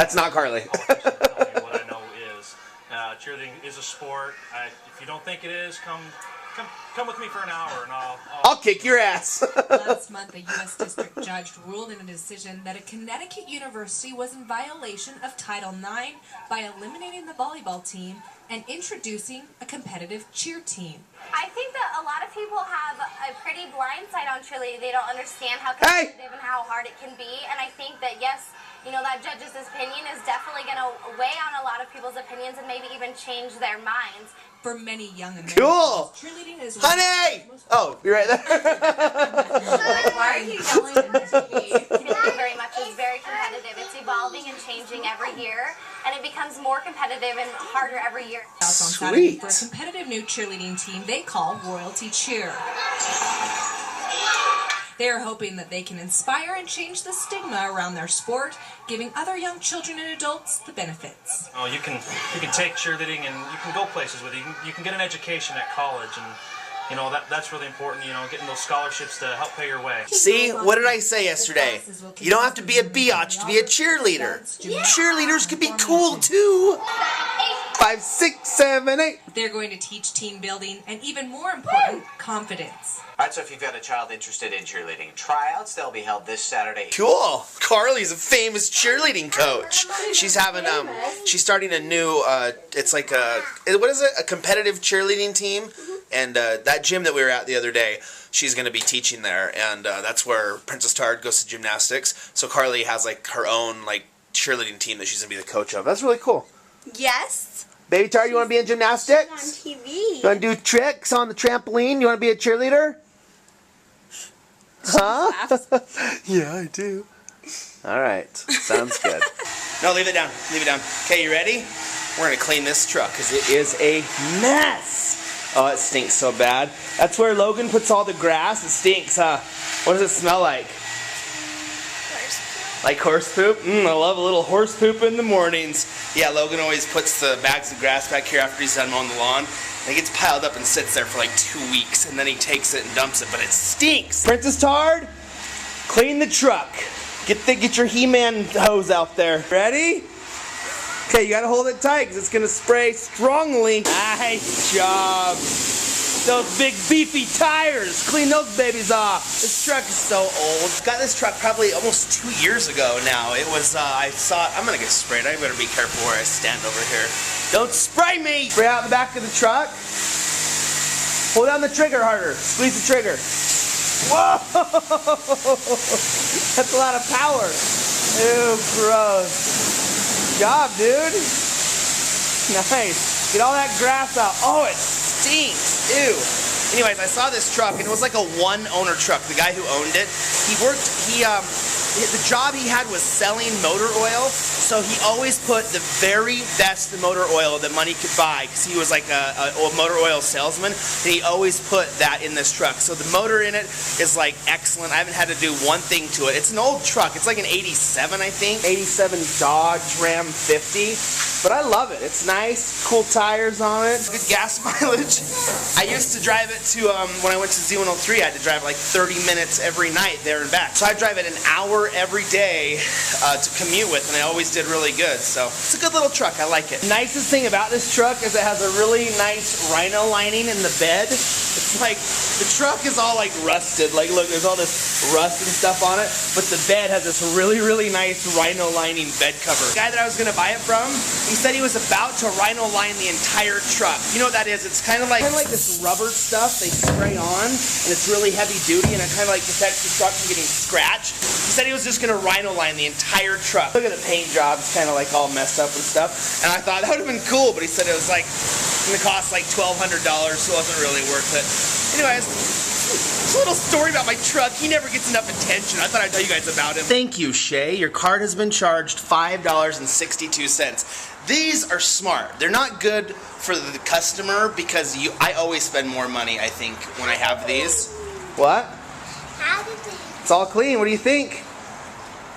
That's not Carly. What I know is cheerleading is a sport. If you don't think it is, come with me for an hour and I'll kick your ass. Last month, a U.S. district judge ruled in a decision that a Connecticut university was in violation of Title IX by eliminating the volleyball team and introducing a competitive cheer team. I think that a lot of people have a pretty blind side on cheerleading. They don't understand how competitive and how hard it can be. And I think that, yes, you know, that judge's opinion is definitely going to weigh on a lot of people's opinions and maybe even change their minds. For many young Americans, cool. cheerleading is Honey! Oh, you're right there. Why are you yelling at me? Cheerleading very much is very competitive. It's evolving and changing every year, and it becomes more competitive and harder every year. Sweet. For a competitive new cheerleading team they call Royalty Cheer. They are hoping that they can inspire and change the stigma around their sport, giving other young children and adults the benefits. Oh, you can take cheerleading and you can go places with it. You can get an education at college, and you know that's really important. You know, getting those scholarships to help pay your way. See, what did I say yesterday? You don't have to be a biatch to be a cheerleader. Cheerleaders can be cool too. 5, 6, 7, 8. They're going to teach team building and, even more important, confidence. All right, so if you've got a child interested in cheerleading tryouts, they'll be held this Saturday. Cool. Carly's a famous cheerleading coach. She's having she's starting a new it's like what is it? A competitive cheerleading team. And that gym that we were at the other day, she's going to be teaching there, and that's where Princess Tard goes to gymnastics. So Carly has like her own like cheerleading team that she's going to be the coach of. That's really cool. Yes. Baby Tard, you want to be in gymnastics? On TV. You want to do tricks on the trampoline? You want to be a cheerleader? Huh? Yeah, I do. All right. Sounds good. No, leave it down. Leave it down. Okay, you ready? We're going to clean this truck because it is a mess. Oh, it stinks so bad. That's where Logan puts all the grass. It stinks, huh? What does it smell like? Like horse poop? I love a little horse poop in the mornings. Yeah, Logan always puts the bags of grass back here after he's done mowing the lawn. And it gets piled up and sits there for like 2 weeks, and then he takes it and dumps it, but it stinks. Princess Tard, clean the truck. Get your He-Man hose out there. Ready? Okay, you gotta hold it tight because it's gonna spray strongly. Nice job. Those big beefy tires, clean those babies off. This truck is so old. Got this truck probably almost 2 years ago now. It was, I saw it. I'm gonna get sprayed. I better be careful where I stand over here. Don't spray me! Spray out the back of the truck. Hold down the trigger harder. Squeeze the trigger. Whoa! That's a lot of power. Ew, gross. Good job, dude. Nice. Get all that grass out. Oh, it stinks. Ew. Anyways, I saw this truck, and it was like a one-owner truck. The guy who owned it, the job he had was selling motor oil, so he always put the very best motor oil that money could buy, because he was like a motor oil salesman, and he always put that in this truck. So the motor in it is like excellent. I haven't had to do one thing to it. It's an old truck. It's like an 87, I think. 87 Dodge Ram 50. But I love it. It's nice, cool tires on it, good gas mileage. I used to drive it to, when I went to Z103, I had to drive like 30 minutes every night there and back. So I drive it an hour every day to commute with, and I always did really good. So it's a good little truck. I like it. Nicest thing about this truck is it has a really nice rhino lining in the bed. It's like, the truck is all like rusted. Like, look, there's all this rust and stuff on it, but the bed has this really, really nice rhino lining bed cover. The guy that I was gonna buy it from, he said he was about to rhino line the entire truck. You know what that is? It's kind of like this rubber stuff they spray on, and it's really heavy duty, and it kind of like protects the truck from getting scratched. He said he was just gonna rhino line the entire truck. Look at the paint job, it's kind of like all messed up and stuff. And I thought that would have been cool, but he said it was like gonna cost like $1,200, so it wasn't really worth it. Anyways, just a little story about my truck. He never gets enough attention. I thought I'd tell you guys about him. Thank you, Shay. Your card has been charged $5.62. These are smart. They're not good for the customer because I always spend more money, I think, when I have these. What? It's all clean. What do you think?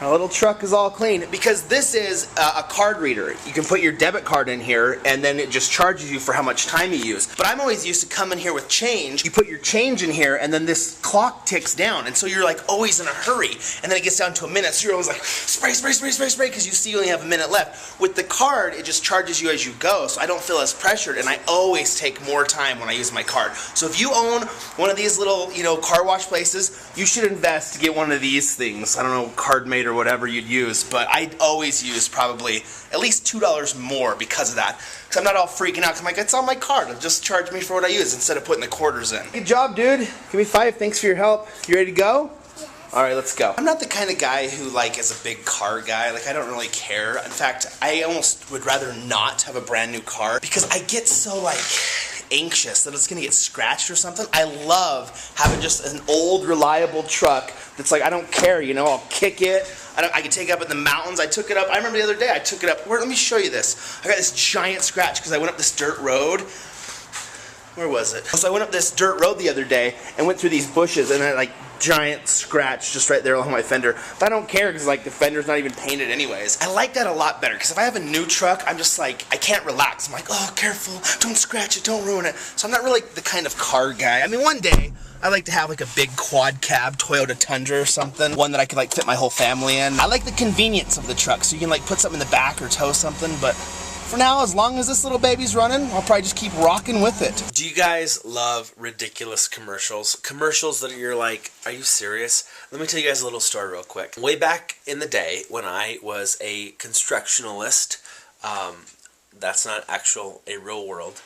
Our little truck is all clean because this is a card reader. You can put your debit card in here and then it just charges you for how much time you use. But I'm always used to coming here with change. You put your change in here and then this clock ticks down, and so you're like always in a hurry, and then it gets down to a minute, so you're always like spray, spray, spray, spray, spray, because you see you only have a minute left. With the card, it just charges you as you go, so I don't feel as pressured, and I always take more time when I use my card. So if you own one of these little, you know, car wash places, you should invest to get one of these things. I don't know, CardMate or whatever you'd use, but I always use probably at least $2 more because of that. Because I'm not all freaking out, because I'm like, it's on my card. It'll just charge me for what I use instead of putting the quarters in. Good job, dude. Give me 5. Thanks for your help. You ready to go? Yes. All right, let's go. I'm not the kind of guy who, like, is a big car guy. Like, I don't really care. In fact, I almost would rather not have a brand new car because I get so, like, anxious that it's gonna get scratched or something. I love having just an old, reliable truck that's like, I don't care, you know, I'll kick it. I can take it up in the mountains. I took it up, I remember the other day, I took it up, let me show you this. I got this giant scratch because I went up this dirt road. Where was it? So I went up this dirt road the other day and went through these bushes, and I had like giant scratch just right there on my fender. But I don't care because like the fender's not even painted anyways. I like that a lot better because if I have a new truck, I'm just like, I can't relax. I'm like, oh, careful, don't scratch it, don't ruin it. So I'm not really the kind of car guy. I mean, one day I like to have like a big quad cab Toyota Tundra or something, one that I could like fit my whole family in. I like the convenience of the truck, so you can like put something in the back or tow something, but for now, as long as this little baby's running, I'll probably just keep rocking with it. Do you guys love ridiculous commercials? Commercials that you're like, are you serious? Let me tell you guys a little story real quick. Way back in the day when I was a constructionalist, that's not a real world,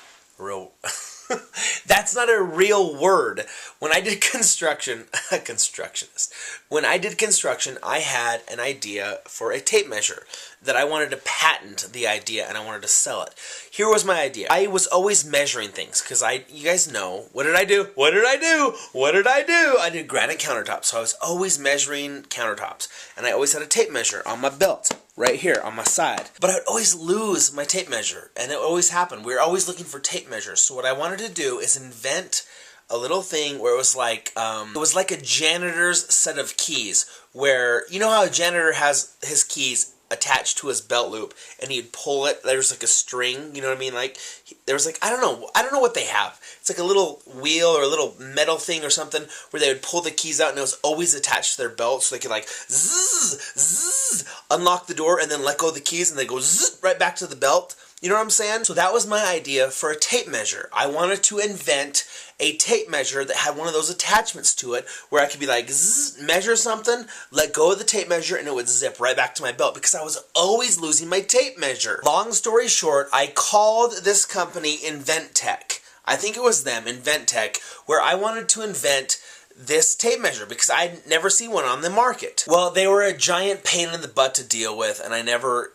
that's not a real word. When I did construction, a constructionist. When I did construction, I had an idea for a tape measure that I wanted to patent the idea and I wanted to sell it. Here was my idea. I was always measuring things because you guys know, what did I do? What did I do? What did I do? I did granite countertops, so I was always measuring countertops, and I always had a tape measure on my belt. Right here on my side. But I would always lose my tape measure, and it always happened. We were always looking for tape measures. So what I wanted to do is invent a little thing where it was like a janitor's set of keys, where, you know how a janitor has his keys attached to his belt loop and he'd pull it, there's like a string, you know what I mean, like there was like, I don't know what they have, it's like a little wheel or a little metal thing or something where they would pull the keys out and it was always attached to their belt, so they could like zzz, zzz, unlock the door and then let go of the keys and they go zzz, right back to the belt. You know what I'm saying? So that was my idea for a tape measure. I wanted to invent a tape measure that had one of those attachments to it where I could be like, zzz, measure something, let go of the tape measure, and it would zip right back to my belt because I was always losing my tape measure. Long story short, I called this company InventTech. I think it was them, InventTech, where I wanted to invent this tape measure because I'd never seen one on the market. Well, they were a giant pain in the butt to deal with, and I never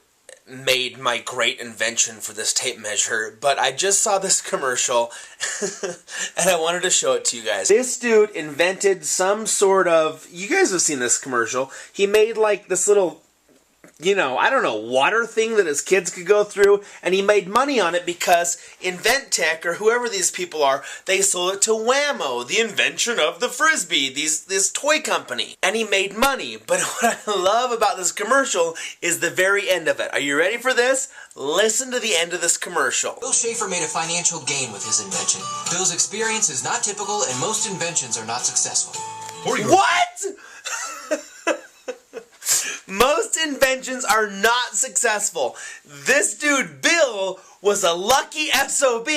made my great invention for this tape measure, but I just saw this commercial and I wanted to show it to you guys. This dude invented some sort of, you guys have seen this commercial, he made like this little, you know, I don't know, water thing that his kids could go through, and he made money on it because InventTech, or whoever these people are, they sold it to Whammo, the invention of the Frisbee, this toy company, and he made money. But what I love about this commercial is the very end of it. Are you ready for this? Listen to the end of this commercial. Bill Schaefer made a financial gain with his invention. Bill's experience is not typical, and most inventions are not successful. What? Most inventions are not successful. This dude, Bill, was a lucky SOB,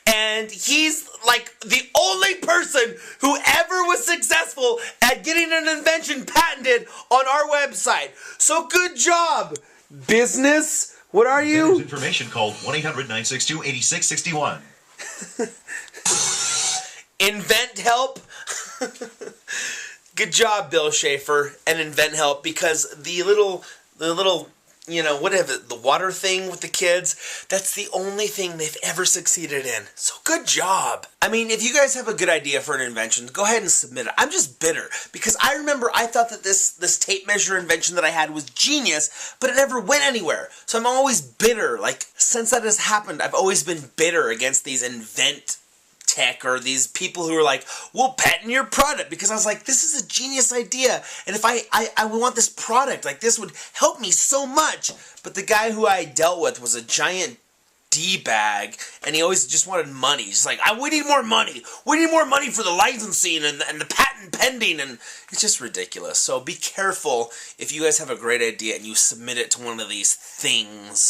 and he's like the only person who ever was successful at getting an invention patented on our website. So good job, business. What are you? Information, called 1-800-962-8661. Invent help. Good job, Bill Schaefer and Invent Help, because the little, you know, whatever, the water thing with the kids, that's the only thing they've ever succeeded in. So good job. I mean, if you guys have a good idea for an invention, go ahead and submit it. I'm just bitter because I remember I thought that this tape measure invention that I had was genius, but it never went anywhere. So I'm always bitter. Like, since that has happened, I've always been bitter against these invent tech or these people who are like, we'll patent your product, because I was like, this is a genius idea, and if I want this product, like this would help me so much. But the guy who I dealt with was a giant D-bag, and he always just wanted money. He's like, we need more money. We need more money for the licensing and the patent pending, and it's just ridiculous. So be careful if you guys have a great idea and you submit it to one of these things.